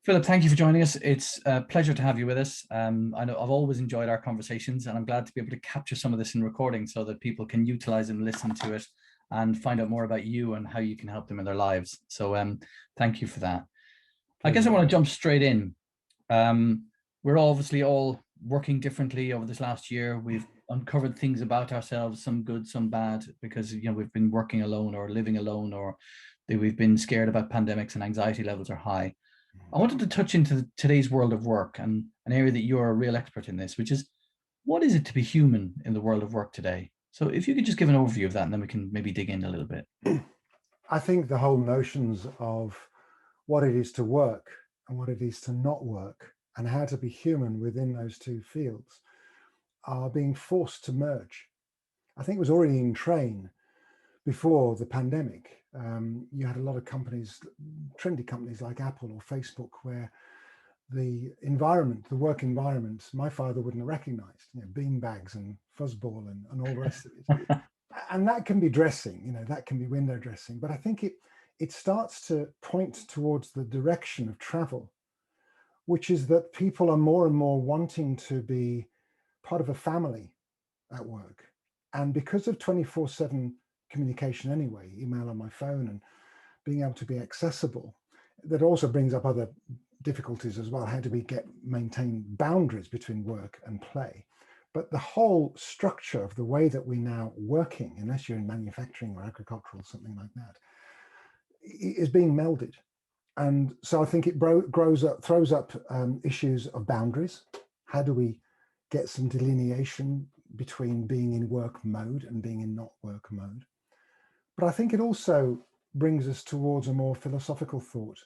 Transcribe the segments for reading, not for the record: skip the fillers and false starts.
Philip, thank you for joining us. It's a pleasure to have you with us. I know I've always enjoyed our conversations, and I'm glad to be able to capture some of this in recording so that people can utilize and listen to it and find out more about you and how you can help them in their lives. So thank you for that. I guess I Pleasure. want to jump straight in. We're obviously all working differently over this last year. We've uncovered things about ourselves, some good, some bad, because we've been working alone or living alone, or we've been scared about pandemics and anxiety levels are high. I wanted to touch into today's world of work and an area that you're a real expert in this, which is what is it to be human in the world of work today? So if you could just give an overview of that, and then we can maybe dig in a little bit. I think the whole notions of what it is to work and what it is to not work and how to be human within those two fields are being forced to merge. I think it was already in train before the pandemic. You had a lot of companies, trendy companies like Apple or Facebook, where the environment, the work environment, my father wouldn't have recognized, bean bags and fuzzball and all the rest of it. And that can be dressing, that can be window dressing. But I think it starts to point towards the direction of travel, which is that people are more and more wanting to be part of a family at work. And because of 24/7 communication anyway, email on my phone and being able to be accessible, that also brings up other difficulties as well. How do we maintain boundaries between work and play? But the whole structure of the way that we're now working, unless you're in manufacturing or agricultural, something like that, is being melded. And so I think it throws up issues of boundaries. How do we get some delineation between being in work mode and being in not work mode? But I think it also brings us towards a more philosophical thought.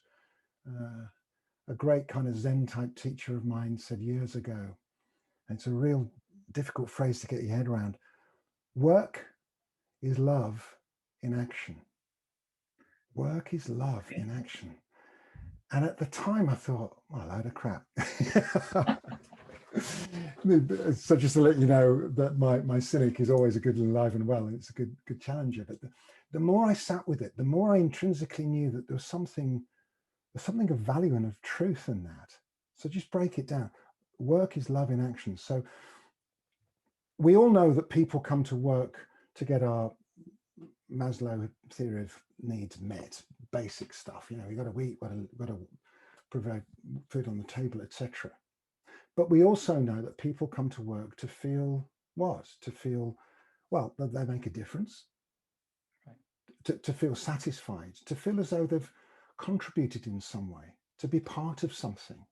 A great kind of Zen type teacher of mine said years ago, and it's a real difficult phrase to get your head around: work is love in action. Work is love in action. And at the time I thought, well, a load of crap. So just to let you know that my cynic is always a good and alive and well, and it's a good challenger. But the more I sat with it, the more I intrinsically knew that there's something of value and of truth in that. So just break it down. Work is love in action. So we all know that people come to work to get our Maslow theory of needs met, basic stuff. We've got to eat, we've got to provide food on the table, etc. But we also know that people come to work to feel well, that they make a difference, right? To feel satisfied, to feel as though they've contributed in some way, to be part of something.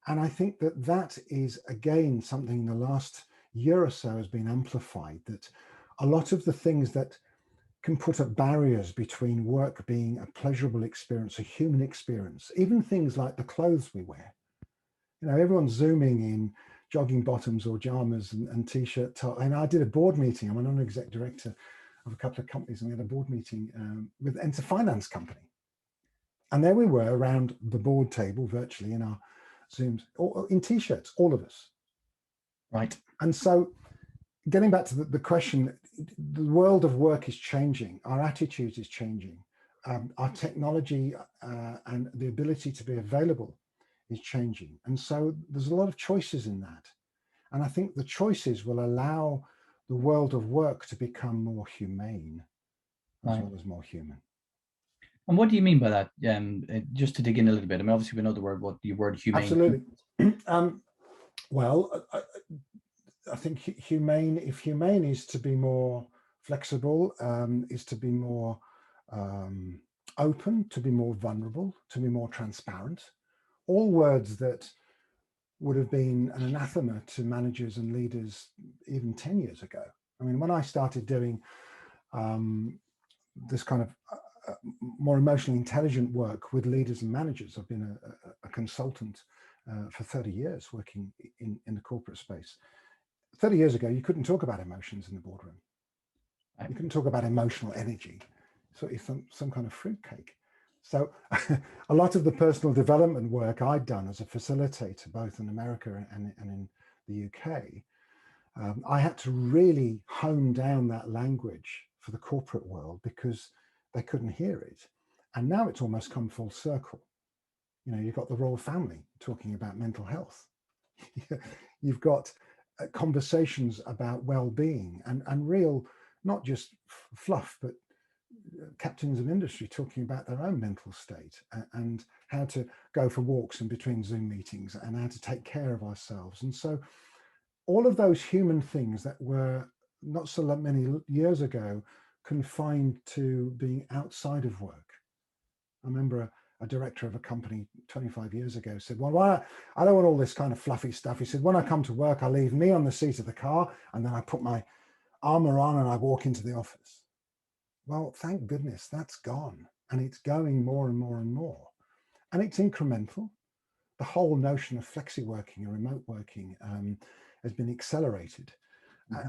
And I think that is, again, something in the last year or so has been amplified, that a lot of the things that can put up barriers between work being a pleasurable experience, a human experience, even things like the clothes we wear. Everyone's zooming in jogging bottoms or pajamas and t-shirt top. And I did a board meeting. I'm a non-exec director of a couple of companies, and we had a board meeting with it's a finance company. And there we were around the board table virtually in our Zooms, in t-shirts, all of us. Right. And so getting back to the question, the world of work is changing. Our attitude is changing. Our technology and the ability to be available is changing. And so there's a lot of choices in that. And I think the choices will allow the world of work to become more humane as well as more human. And what do you mean by that? Just to dig in a little bit. I mean, obviously we know the word humane. Absolutely. Well, I think humane, if humane is to be more flexible, is to be more open, to be more vulnerable, to be more transparent, all words that would have been an anathema to managers and leaders even 10 years ago. I mean, when I started doing this kind of more emotionally intelligent work with leaders and managers, I've been a consultant for 30 years working in the corporate space. 30 years ago, you couldn't talk about emotions in the boardroom. You couldn't talk about emotional energy. So it's some kind of fruitcake. So a lot of the personal development work I'd done as a facilitator, both in America and in the UK, I had to really hone down that language for the corporate world because they couldn't hear it. And now it's almost come full circle. You know, you've got the royal family talking about mental health. You've got conversations about well-being and real, not just fluff, but captains of industry talking about their own mental state and how to go for walks in between Zoom meetings and how to take care of ourselves. And so all of those human things that were not so many years ago confined to being outside of work. I remember a director of a company 25 years ago said, well, I don't want all this kind of fluffy stuff. He said, when I come to work, I leave me on the seat of the car and then I put my armor on and I walk into the office. Well, thank goodness that's gone, and it's going more and more and more. And it's incremental. The whole notion of flexi working and remote working has been accelerated.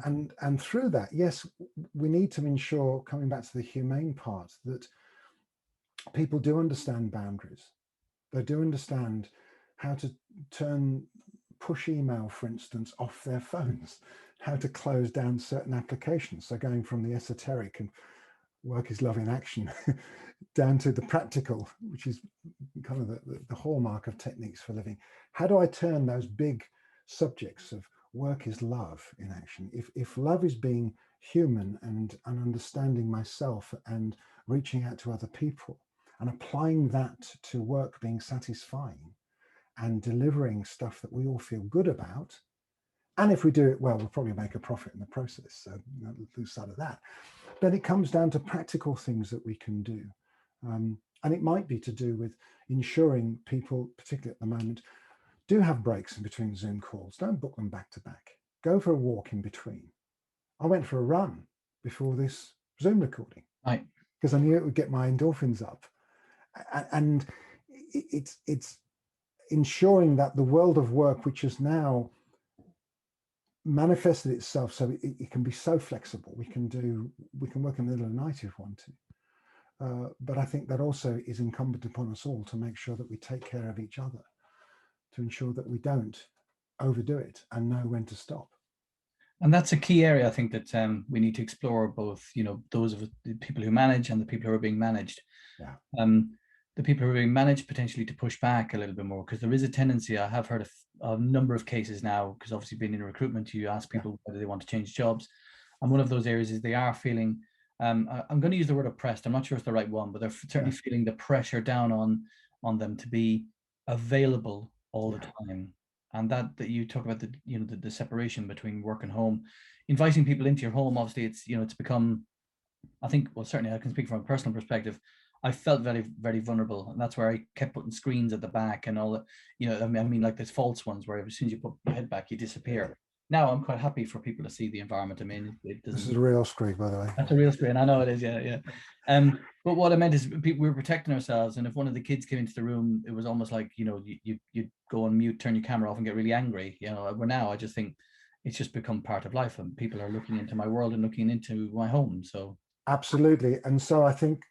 And through that, yes, we need to ensure, coming back to the humane part, that people do understand boundaries. They do understand how to turn push email, for instance, off their phones, how to close down certain applications. So going from the esoteric and work is love in action down to the practical, which is kind of the hallmark of techniques for living. How do I turn those big subjects of work is love in action? If love is being human and understanding myself and reaching out to other people and applying that to work being satisfying and delivering stuff that we all feel good about, and if we do it well, we'll probably make a profit in the process, so lose sight of that. Then it comes down to practical things that we can do. And it might be to do with ensuring people, particularly at the moment, do have breaks in between Zoom calls. Don't book them back to back. Go for a walk in between. I went for a run before this Zoom recording, Right. because I knew it would get my endorphins up. And it's ensuring that the world of work, which has now manifested itself so it can be so flexible, we can work in the middle of the night if we want to. But I think that also is incumbent upon us all to make sure that we take care of each other, to ensure that we don't overdo it and know when to stop. And that's a key area, I think, that we need to explore, both, you know, those of the people who manage and the people who are being managed. Yeah. The people who are being managed potentially to push back a little bit more, because there is a tendency, I have heard of a number of cases now, because obviously being in recruitment, you ask people whether they want to change jobs. And one of those areas is they are feeling, I'm going to use the word oppressed. I'm not sure it's the right one, but they're certainly feeling the pressure down on them to be available all the time. And that you talk about the, you know, the separation between work and home, inviting people into your home. Obviously, it's, you know, it's become, I think, well, certainly I can speak from a personal perspective. I felt very, very vulnerable, and that's where I kept putting screens at the back and all that. You know, I mean, like there's false ones where as soon as you put your head back, you disappear. Now I'm quite happy for people to see the environment. I mean, it doesn't. This is a real screen, by the way. That's a real screen. I know it is. Yeah. But what I meant is we were protecting ourselves, and if one of the kids came into the room, it was almost like, you know, you go on mute, turn your camera off, and get really angry. You know, where now I just think it's just become part of life, and people are looking into my world and looking into my home. So absolutely. And so I think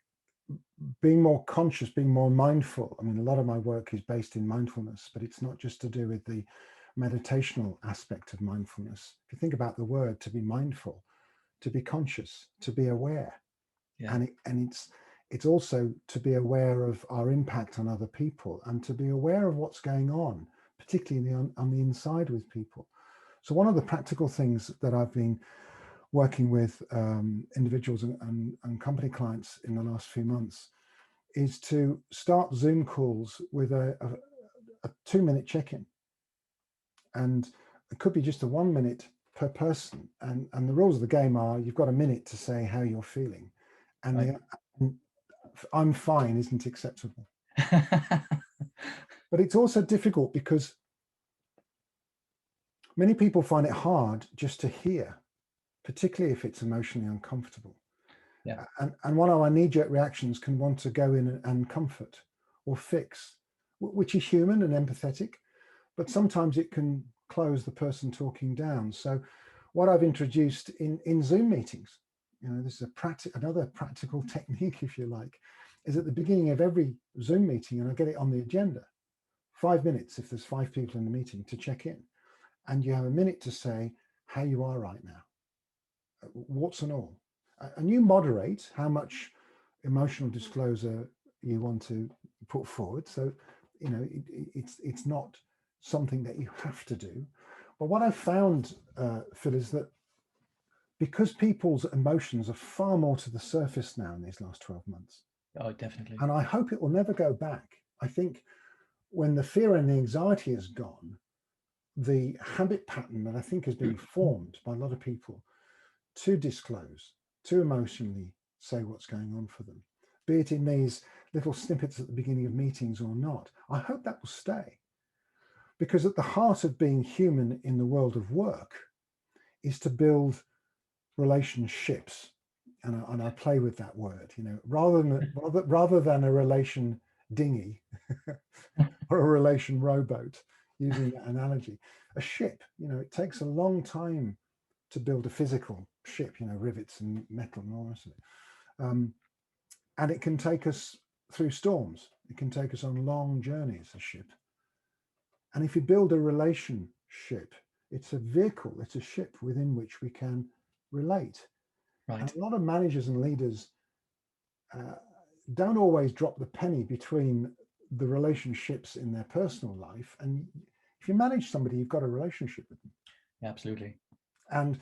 being more conscious, being more mindful. I mean, a lot of my work is based in mindfulness, but it's not just to do with the meditational aspect of mindfulness. If you think about the word, to be mindful, to be conscious, to be aware, and it's also to be aware of our impact on other people and to be aware of what's going on, particularly on the inside with people. So one of the practical things that I've been working with individuals and company clients in the last few months is to start Zoom calls with a 2-minute check-in. And it could be just a 1 minute per person. And the rules of the game are you've got a minute to say how you're feeling. And I'm fine isn't acceptable. But it's also difficult because many people find it hard just to hear, particularly if it's emotionally uncomfortable. Yeah. And one of our knee-jerk reactions can want to go in and comfort or fix, which is human and empathetic, but sometimes it can close the person talking down. So what I've introduced in Zoom meetings, you know, this is another practical technique, if you like, is at the beginning of every Zoom meeting, and I get it on the agenda, 5 minutes if there's 5 people in the meeting to check in. And you have a minute to say how you are right now, warts and all. And you moderate how much emotional disclosure you want to put forward. So You know, it's not something that you have to do. But what I found, Phil, is that because people's emotions are far more to the surface now in these last 12 months, Oh, definitely. and I hope it will never go back. I think when the fear and the anxiety is gone, the habit pattern that I think has been formed by a lot of people to disclose, to emotionally say what's going on for them, be it in these little snippets at the beginning of meetings or not, I hope that will stay. Because at the heart of being human in the world of work is to build relationships. And I play with that word, you know, rather than a relation dinghy or a relation rowboat, using that analogy. A ship, you know, it takes a long time to build a physical ship, you know, rivets and metal and all the rest of it. And it can take us through storms. It can take us on long journeys, a ship. And if you build a relationship, it's a vehicle, it's a ship within which we can relate. Right. And a lot of managers and leaders don't always drop the penny between the relationships in their personal life. And if you manage somebody, you've got a relationship with them. Absolutely. And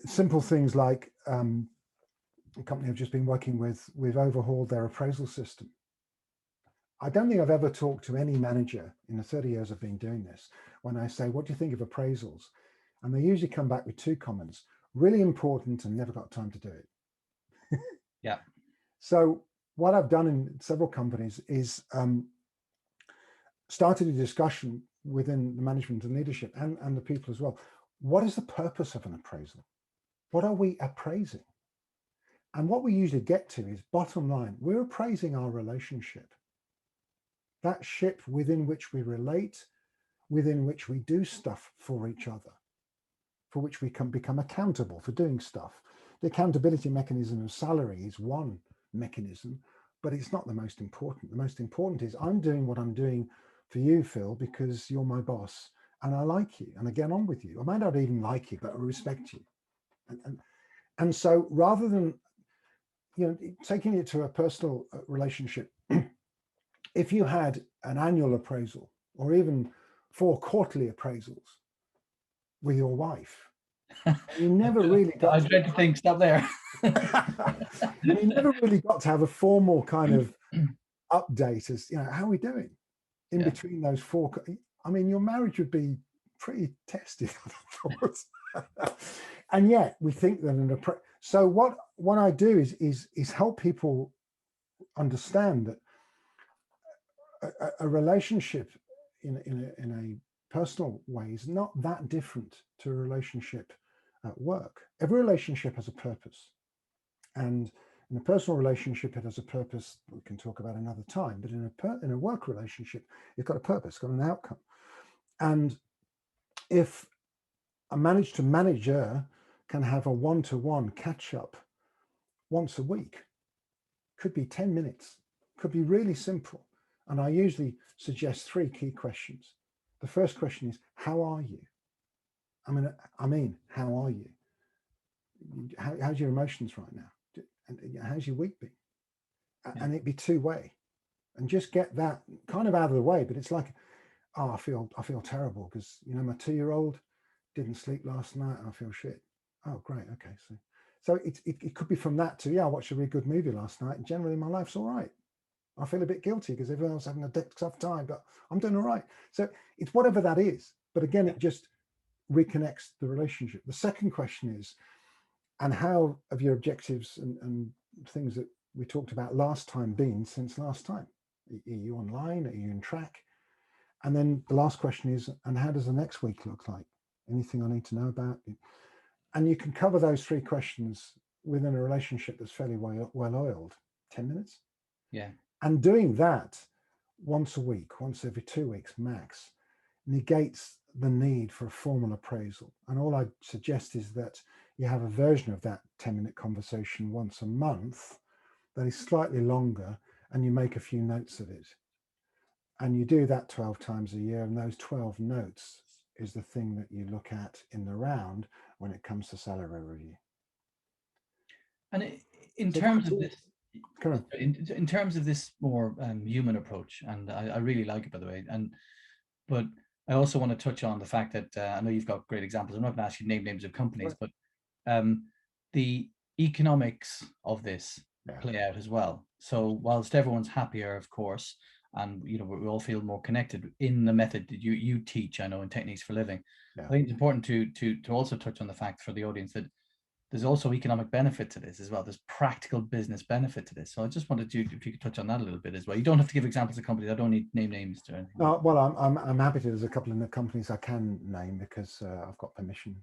simple things like a company I've just been working with, we've overhauled their appraisal system. I don't think I've ever talked to any manager in the 30 years I've been doing this when I say, what do you think of appraisals? And they usually come back with two comments: really important and never got time to do it. Yeah. So what I've done in several companies is started a discussion within the management and leadership and the people as well. What is the purpose of an appraisal? What are we appraising? And what we usually get to is, bottom line, we're appraising our relationship. That ship within which we relate, within which we do stuff for each other, for which we can become accountable for doing stuff. The accountability mechanism of salary is one mechanism, but it's not the most important. The most important is, I'm doing what I'm doing for you, Phil, because you're my boss and I like you and I get on with you. I might not even like you, but I respect you. And so rather than, you know, taking it to a personal relationship, if you had an annual appraisal or even 4 quarterly appraisals with your wife, you never really got I dread to think, stop there. you never really got to have a formal kind of update as, you know, how are we doing in between those 4. I mean, your marriage would be pretty tested, I thought. And yet we think that so what I do is help people understand that a relationship in a personal way is not that different to a relationship at work. Every relationship has a purpose, and in a personal relationship it has a purpose we can talk about another time, but in a work relationship it's got a purpose, got an outcome. And if a manager can have a one-to-one catch-up once a week, could be 10 minutes, could be really simple. And I usually suggest 3 key questions. The first question is, how are you? I mean, how are you? How's your emotions right now? And how's your week been? And it'd be 2-way. And just get that kind of out of the way. But it's like, oh, I feel terrible because, you know, my 2-year-old didn't sleep last night and I feel shit. Oh, great. Okay. So it could be from that to, I watched a really good movie last night and generally my life's all right. I feel a bit guilty because everyone else having a tough time, but I'm doing all right. So it's whatever that is. But again, it just reconnects the relationship. The second question is, and how have your objectives and things that we talked about last time been since last time? Are you online? Are you in track? And then the last question is, and how does the next week look like? Anything I need to know about? And you can cover those 3 questions within a relationship that's fairly well oiled. 10 minutes. Yeah. And doing that once a week, once every 2 weeks max, negates the need for a formal appraisal. And all I suggest is that you have a version of that 10-minute conversation once a month that is slightly longer, and you make a few notes of it. And you do that 12 times a year, and those 12 notes is the thing that you look at in the round when it comes to salary review. And in terms of this, Correct. In terms of this more human approach, and I really like it, by the way, but I also want to touch on the fact that I know you've got great examples. I'm not going to ask you to name names of companies, Right. but the economics of this Yeah. play out as well. So whilst everyone's happier, of course, and we all feel more connected in the method that you teach, I know, in Techniques for Living. Yeah. I think it's important to also touch on the fact for the audience that there's also economic benefit to this as well. There's practical business benefit to this. So I just wanted you, if you could touch on that a little bit as well. You don't have to give examples of companies. I don't need name names to anything. Well, I'm happy to. There's a couple of the companies I can name because I've got permission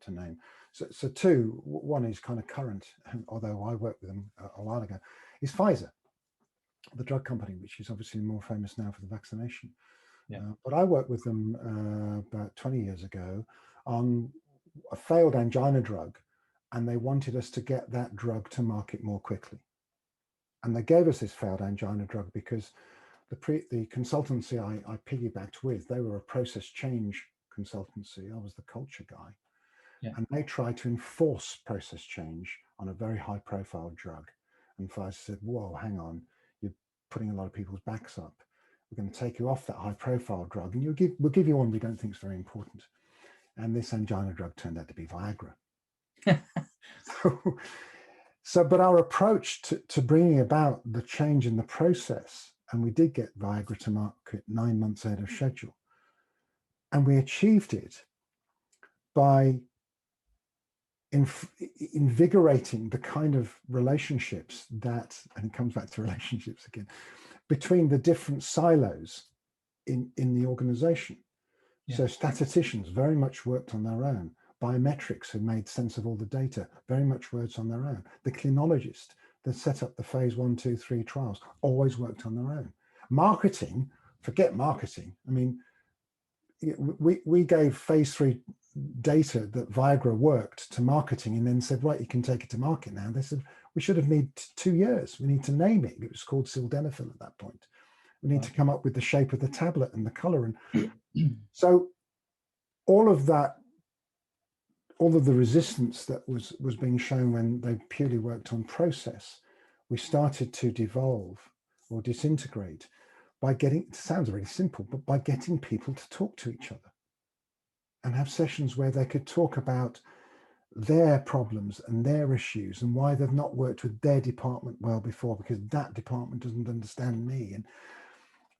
to name. So two. One is kind of current, although I worked with them a while ago, is Pfizer, the drug company, which is obviously more famous now for the vaccination. Yeah. But I worked with them about 20 years ago on a failed angina drug, and they wanted us to get that drug to market more quickly. And they gave us this failed angina drug because the consultancy I piggybacked with, they were a process change consultancy. I was the culture guy. Yeah. And they tried to enforce process change on a very high profile drug. And Pfizer said, whoa, hang on, you're putting a lot of people's backs up. We're going to take you off that high profile drug and we'll give you one we don't think is very important. And this angina drug turned out to be Viagra. But our approach to bringing about the change in the process, and we did get Viagra to market 9 months ahead of schedule. And we achieved it by invigorating the kind of relationships that, and it comes back to relationships again, between the different silos in the organization. Yeah. So statisticians very much worked on their own. Biometrics, who made sense of all the data, very much worked on their own. The clinologist that set up the phase 1, 2, 3 trials always worked on their own. Marketing, forget marketing. I mean, we gave phase 3 data that Viagra worked to marketing and then said, right, you can take it to market now. They said, we should have needed 2 years. We need to name it. It was called sildenafil at that point. We need to come up with the shape of the tablet and the color. And so all of that, all of the resistance that was being shown when they purely worked on process, we started to devolve or disintegrate by getting, it sounds really simple, but by getting people to talk to each other and have sessions where they could talk about their problems and their issues and why they've not worked with their department well before because that department doesn't understand me.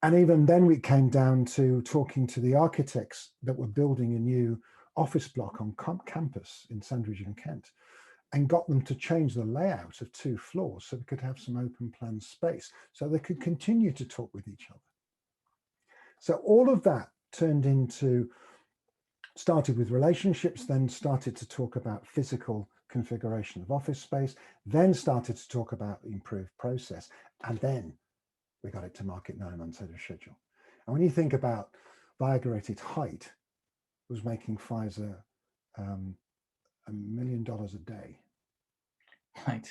And even then we came down to talking to the architects that were building a new office block on campus in Sandridge in Kent and got them to change the layout of 2 floors so they could have some open plan space so they could continue to talk with each other. So all of that turned into, started with relationships, then started to talk about physical configuration of office space, then started to talk about improved process, and then we got it to market 9 months ahead of schedule. And when you think about Viagra at its height, was making Pfizer $1 million a day. Right.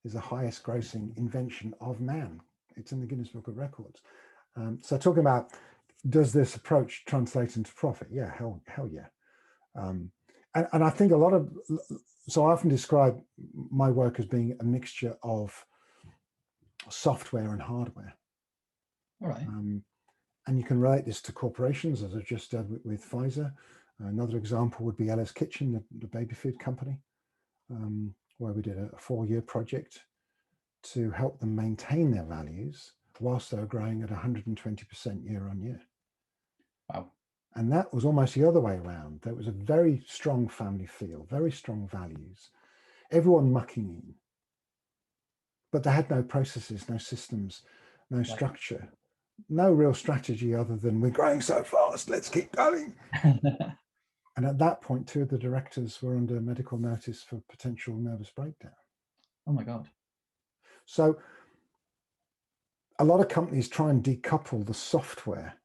Is the highest grossing invention of man. It's in the Guinness Book of Records. So talking about, does this approach translate into profit? Yeah, hell yeah. And I think a lot of, so I often describe my work as being a mixture of software and hardware. All right. And you can relate this to corporations, as I just did with Pfizer. Another example would be Ella's Kitchen, the baby food company, where we did a 4-year project to help them maintain their values whilst they were growing at 120% year on year. Wow. And that was almost the other way around. There was a very strong family feel, very strong values, everyone mucking in. But they had no processes, no systems, no structure. No real strategy other than we're growing so fast, let's keep going. And at that point, 2 of the directors were under medical notice for potential nervous breakdown. Oh my God. So a lot of companies try and decouple the software,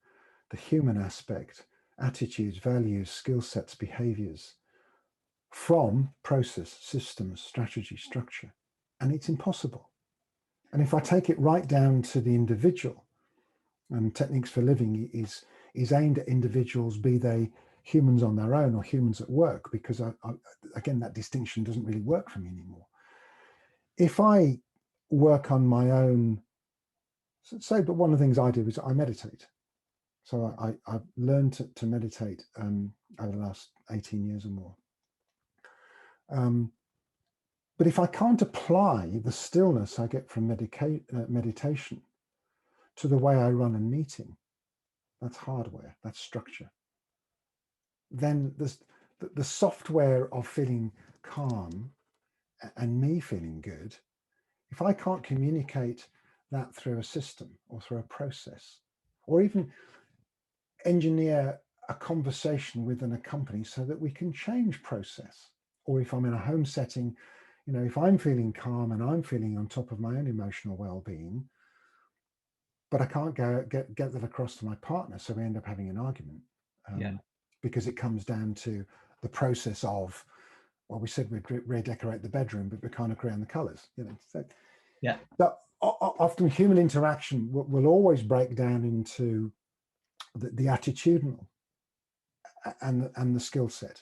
the human aspect, attitudes, values, skill sets, behaviors from process, systems, strategy, structure. And it's impossible. And if I take it right down to the individual, and Techniques for Living is aimed at individuals, be they humans on their own or humans at work, because again, that distinction doesn't really work for me anymore. If I work on my own. So, but one of the things I do is I meditate. So I've learned to meditate over the last 18 years or more. But if I can't apply the stillness I get from meditation to the way I run a meeting, that's hardware, that's structure, then the software of feeling calm and me feeling good, if I can't communicate that through a system or through a process, or even engineer a conversation within a company so that we can change process, or if I'm in a home setting, if I'm feeling calm and I'm feeling on top of my own emotional well-being, but I can't get that across to my partner, so we end up having an argument, because it comes down to the process of, well, we said we'd redecorate the bedroom, but we can't agree on the colours. So often human interaction will always break down into the attitudinal and the skill set,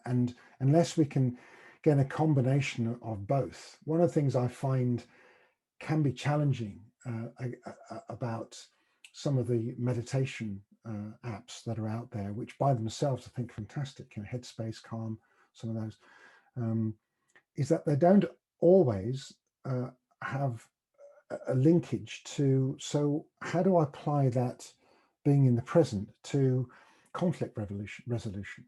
and unless we can get a combination of both. One of the things I find can be challenging about some of the meditation apps that are out there, which by themselves I think fantastic, Headspace, Calm, some of those, is that they don't always have a linkage to, so how do I apply that being in the present to conflict resolution,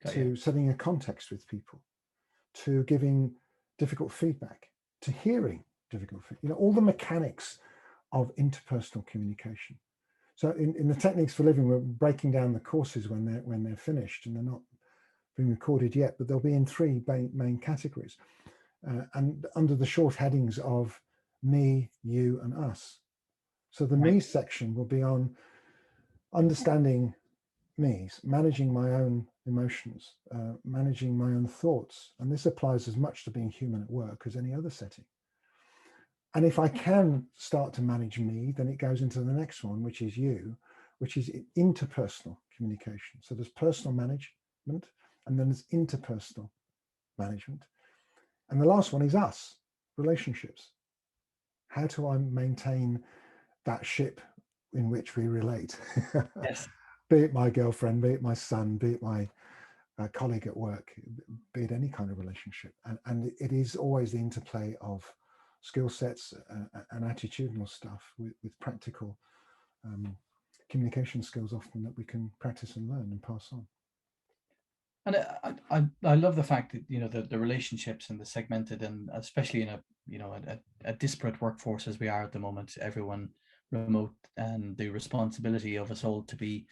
to setting a context with people, to giving difficult feedback, to hearing difficult feedback, all the mechanics of interpersonal communication. So in the Techniques for Living, we're breaking down the courses when they're finished, and they're not being recorded yet, but they'll be in three main categories, and under the short headings of me, you, and us. So the me section will be on understanding me, managing my own emotions, managing my own thoughts. And this applies as much to being human at work as any other setting. And if I can start to manage me, then it goes into the next one, which is you, which is interpersonal communication. So there's personal management, and then there's interpersonal management. And the last one is us, relationships. How do I maintain that ship in which we relate? Yes. Be it my girlfriend, be it my son, be it my colleague at work, be it any kind of relationship. And it is always the interplay of skill sets and attitudinal stuff with practical communication skills often that we can practice and learn and pass on. And I love the fact that the relationships and the segmented, and especially in a disparate workforce as we are at the moment, everyone remote, and the responsibility of us all to be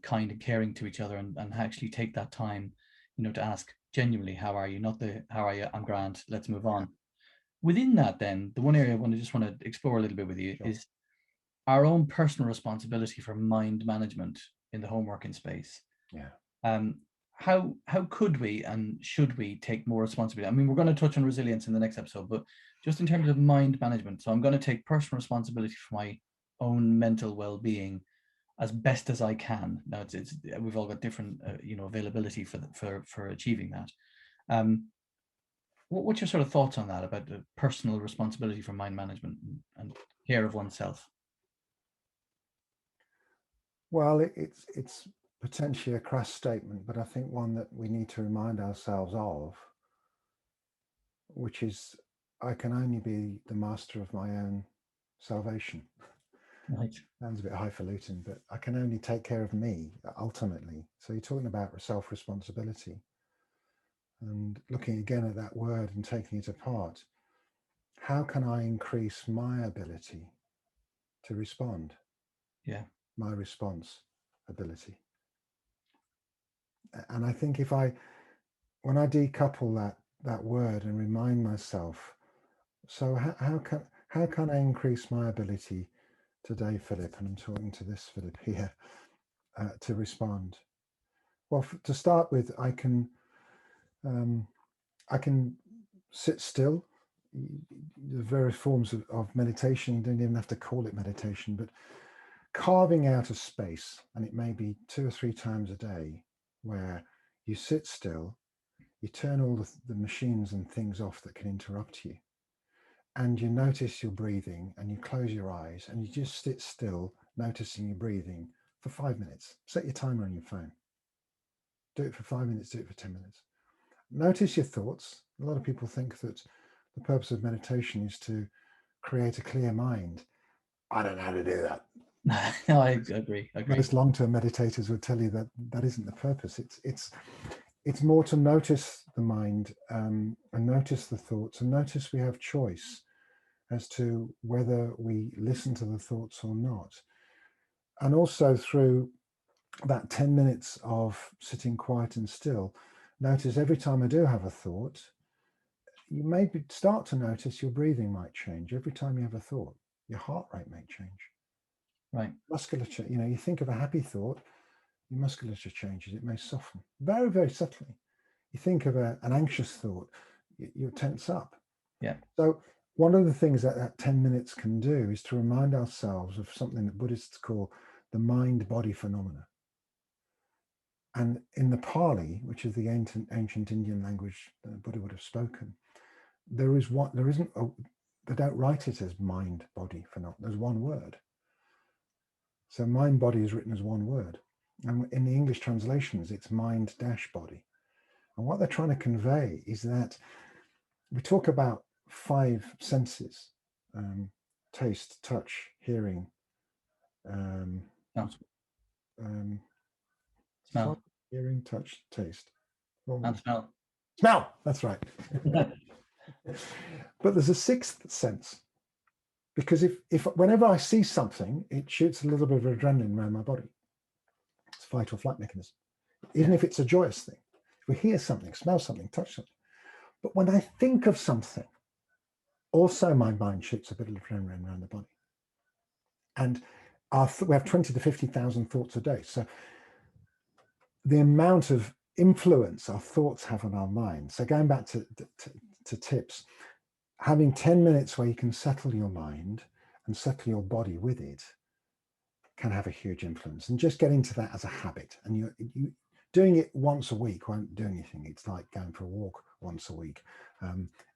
kind and caring to each other, and actually take that time, to ask genuinely, how are you? Not the how are you? I'm grand. Let's move on. Within that, then the one area I just want to explore a little bit with you is our own personal responsibility for mind management in the home working space. How could we and should we take more responsibility? I mean, we're going to touch on resilience in the next episode, but just in terms of mind management. So I'm going to take personal responsibility for my own mental well-being as best as I can. Now it's we've all got different availability for achieving that. What's your sort of thoughts on that, about the personal responsibility for mind management and care of oneself? Well, it's potentially a crass statement, but I think one that we need to remind ourselves of, which is, I can only be the master of my own salvation. Right. Sounds a bit highfalutin, but I can only take care of me ultimately. So you're talking about self-responsibility, and looking again at that word and taking it apart. How can I increase my ability to respond? Yeah. My response ability. And I think when I decouple that word and remind myself, so how can I increase my ability today, Philip? And I'm talking to this Philip here, to respond. Well, to start with, I can sit still. The various forms of meditation, you don't even have to call it meditation, but carving out a space, and it may be 2 or 3 times a day, where you sit still, you turn all the machines and things off that can interrupt you, and you notice your breathing, and you close your eyes and you just sit still, noticing your breathing for 5 minutes. Set your timer on your phone. Do it for 5 minutes, do it for 10 minutes. Notice your thoughts. A lot of people think that the purpose of meditation is to create a clear mind. I don't know how to do that. No, I agree. Most long-term meditators would tell you that that isn't the purpose. It's more to notice the mind, and notice the thoughts, and notice we have choice as to whether we listen to the thoughts or not. And also through that 10 minutes of sitting quiet and still, notice every time I do have a thought, you maybe start to notice your breathing might change. Every time you have a thought, your heart rate may change. Right. Musculature, you think of a happy thought, your musculature changes, it may soften very, very subtly. You think of an anxious thought, you tense up. Yeah. So one of the things that 10 minutes can do is to remind ourselves of something that Buddhists call the mind-body phenomena. And in the Pali, which is the ancient Indian language that Buddha would have spoken, they don't write it as mind-body phenomena. There's one word. So mind-body is written as one word. And in the English translations, it's mind-body. And what they're trying to convey is that we talk about 5 senses: taste, touch, hearing, Smell. sight, hearing, touch, taste. And smell. Smell, that's right. But there's a 6th sense, because if whenever I see something, it shoots a little bit of adrenaline around my body. It's a fight or flight mechanism, even if it's a joyous thing. If we hear something, smell something, touch something. But when I think of something, also my mind shoots a bit of adrenaline around the body. And we have 20 to 50,000 thoughts a day. So the amount of influence our thoughts have on our mind. So going back to tips, having 10 minutes where you can settle your mind and settle your body with it can have a huge influence. And just get into that as a habit. And you doing it once a week won't do anything. It's like going for a walk once a week.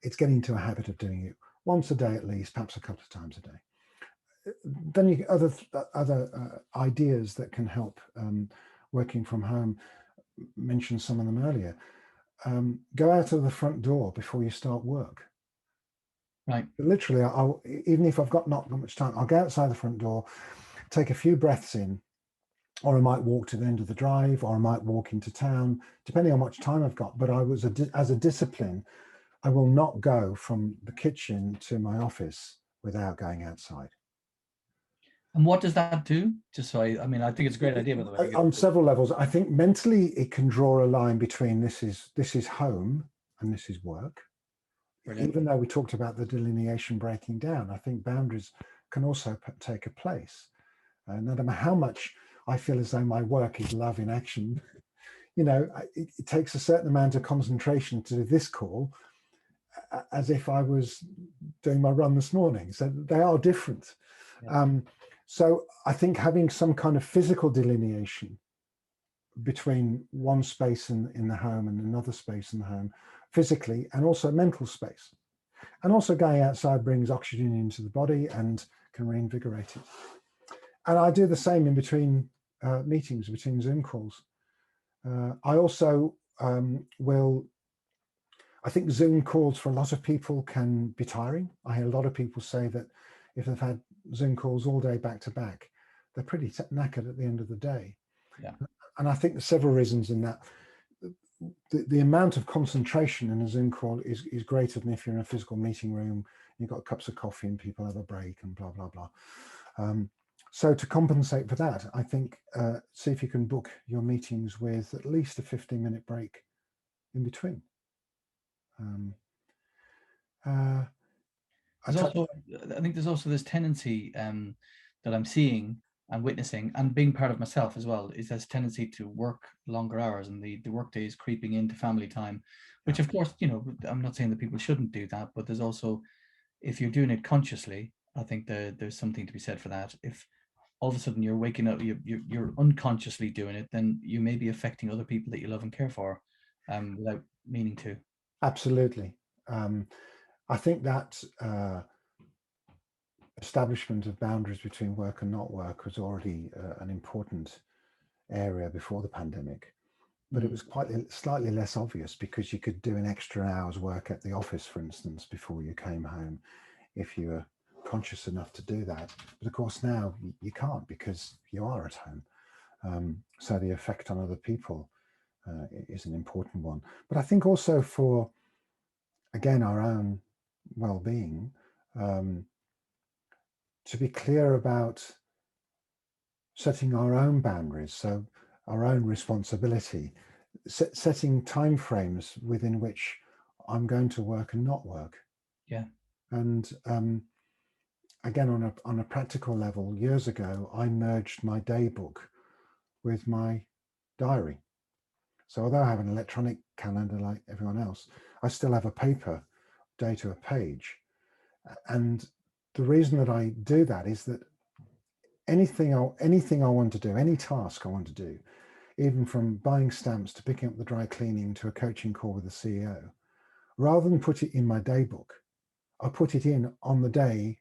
It's getting into a habit of doing it once a day at least, perhaps a couple of times a day. Then you get other ideas that can help. Working from home, mentioned some of them earlier. Go out of the front door before you start work. Right. But literally, even if I've got not got much time, I'll go outside the front door, take a few breaths in, or I might walk to the end of the drive, or I might walk into town, depending on how much time I've got. But as a discipline, I will not go from the kitchen to my office without going outside. And what does that do? Just so I think it's a great idea, by the way. On several levels. I think mentally it can draw a line between this is home and this is work. Brilliant. Even though we talked about the delineation breaking down, I think boundaries can also take a place. No matter how much I feel as though my work is love in action, it takes a certain amount of concentration to do this call as if I was doing my run this morning. So they are different. Yeah. So I think having some kind of physical delineation between one space in the home and another space in the home, physically, and also mental space. And also going outside brings oxygen into the body and can reinvigorate it. And I do the same in between meetings, between Zoom calls. I also I think Zoom calls for a lot of people can be tiring. I hear a lot of people say that if they've had Zoom calls all day back to back, they're pretty knackered at the end of the day. Yeah. And I think there's several reasons in that. The amount of concentration in a Zoom call is greater than if you're in a physical meeting room, you've got cups of coffee and people have a break and blah, blah, blah. So to compensate for that, I think see if you can book your meetings with at least a 15-minute break in between. I think there's also this tendency that I'm seeing and witnessing and being part of myself as well, is this tendency to work longer hours, and the work days creeping into family time, which of course, I'm not saying that people shouldn't do that, but there's also, if you're doing it consciously, I think there's something to be said for that. If all of a sudden you're waking up, you're unconsciously doing it, then you may be affecting other people that you love and care for without meaning to. Absolutely. I think that establishment of boundaries between work and not work was already an important area before the pandemic, but it was quite slightly less obvious because you could do an extra hour's work at the office, for instance, before you came home, if you were conscious enough to do that. But of course now you can't because you are at home. So the effect on other people is an important one. But I think also for, again, our own well-being, to be clear about setting our own boundaries, so our own responsibility, setting timeframes within which I'm going to work and not work. Yeah. And again, on a practical level, years ago, I merged my day book with my diary. So although I have an electronic calendar like everyone else, I still have a paper day to a page. And the reason that I do that is that anything I want to do, any task I want to do, even from buying stamps to picking up the dry cleaning to a coaching call with the CEO, rather than put it in my day book, I put it in on the day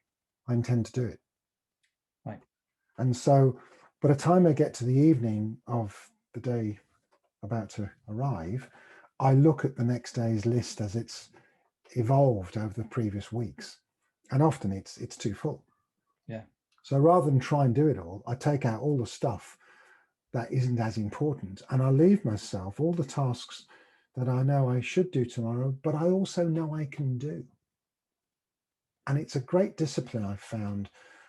I intend to do it. Right. And so by the time I get to the evening of the day about to arrive, I look at the next day's list as it's evolved over the previous weeks. And often it's too full. Yeah. So rather than try and do it all, I take out all the stuff that isn't as important, and I leave myself all the tasks that I know I should do tomorrow, but I also know I can do. And it's a great discipline I've found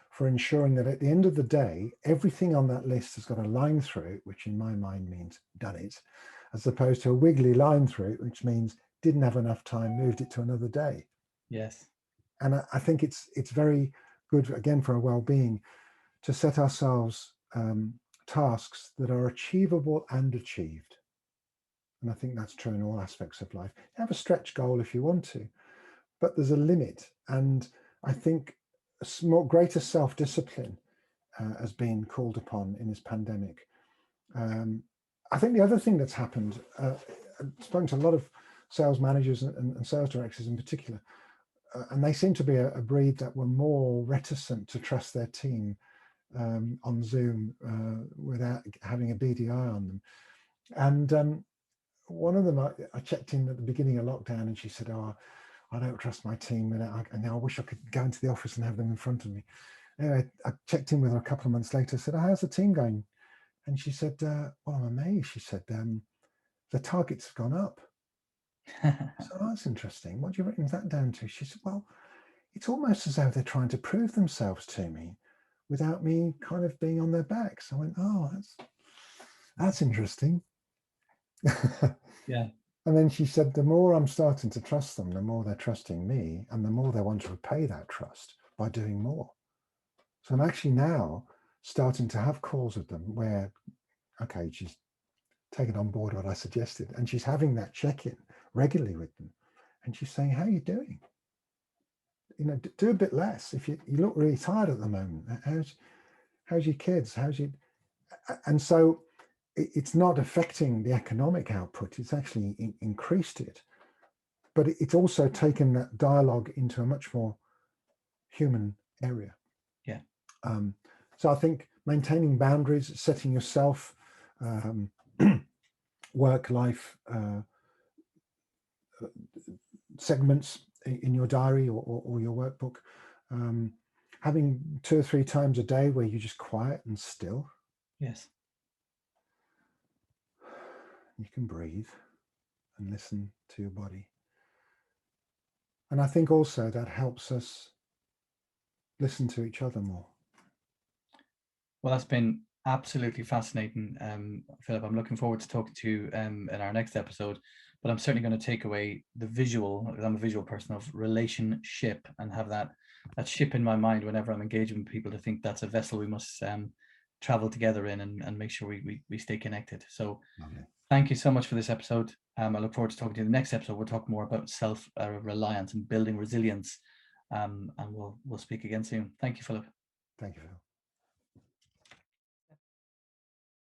for ensuring that at the end of the day, everything on that list has got a line through it, which in my mind means done it, as opposed to a wiggly line through it, which means didn't have enough time, moved it to another day. Yes. And I think it's very good, again, for our well-being, to set ourselves tasks that are achievable and achieved. And I think that's true in all aspects of life. Have a stretch goal if you want to, but there's a limit. And I think a greater self-discipline has been called upon in this pandemic. I think the other thing that's happened, I've spoken to a lot of sales managers and sales directors in particular, and they seem to be a breed that were more reticent to trust their team on Zoom without having a beady eye on them. And one of them, I checked in at the beginning of lockdown, and she said, "Oh, I don't trust my team, and now I wish I could go into the office and have them in front of me." Anyway, I checked in with her a couple of months later. I said, "Oh, how's the team going?" And she said, "Well, I'm amazed." She said, "The targets have gone up." So that's interesting. What do you reckon that down to? She said, "Well, it's almost as though they're trying to prove themselves to me without me kind of being on their backs." I went, "Oh, that's interesting." Yeah. And then she said, "The more I'm starting to trust them, the more they're trusting me, and the more they want to repay that trust by doing more." So I'm actually now starting to have calls with them where, okay, she's taken on board what I suggested, and she's having that check-in regularly with them. And she's saying, "How are you doing? Do a bit less. If you look really tired at the moment. How's your kids? How's your..." And so it's not affecting the economic output. It's actually increased it. But it's also taken that dialogue into a much more human area. Yeah. So I think maintaining boundaries, setting yourself work-life segments in your diary or your workbook, having 2 or 3 times a day where you're just quiet and still. Yes. You can breathe and listen to your body. And I think also that helps us listen to each other more. Well, that's been absolutely fascinating, Philip. I'm looking forward to talking to you in our next episode, but I'm certainly going to take away the visual, because I'm a visual person, of relationship, and have that ship in my mind whenever I'm engaging with people, to think that's a vessel we must travel together in, and make sure we stay connected. So thank you so much for this episode. I look forward to talking to you in the next episode. We'll talk more about self-reliance and building resilience, and we'll speak again soon. Thank you, Philip. Thank you, Phil.